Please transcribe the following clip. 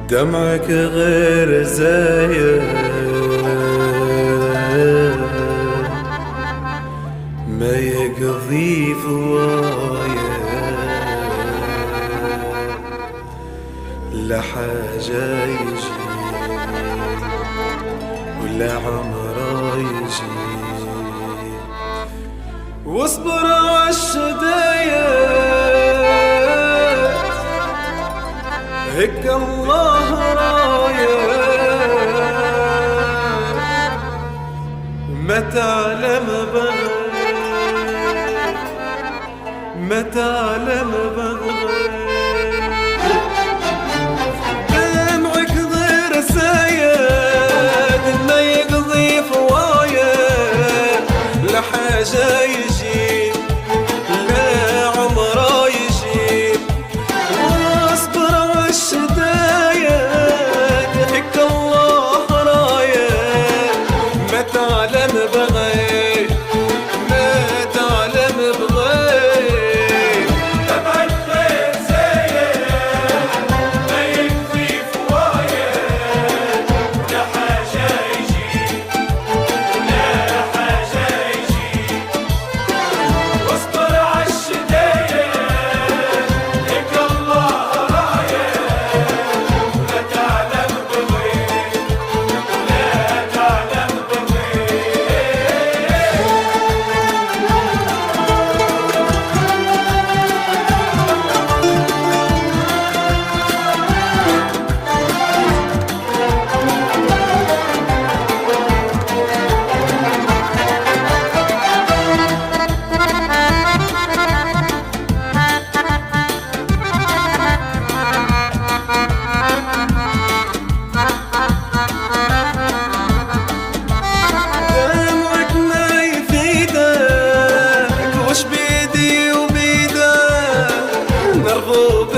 دمعك غير زايد ما يقضي فوايا، لا حاجة يجي ولا عمره يجي. واصبر عالشدايد هيك الله رايد، ما تعلم بغير ما تعلم بغير. دمعك غير سايد ما يقضي فوايا، لا حاجة يجي لا عمره يجي. واصبر عالشدايد هيك الله رايد، ما تعلم بغير ما تعلم بغير. دمعك غير زايد ما يكفي فوايا، لا حاجة يجي لا حاجة يجي. واصبر عالشدايد هيك الله رايد، لا تعلم بغير لا تعلم بغير. دمعك ما يفيدك وش بيدي وبيدك، مرغوب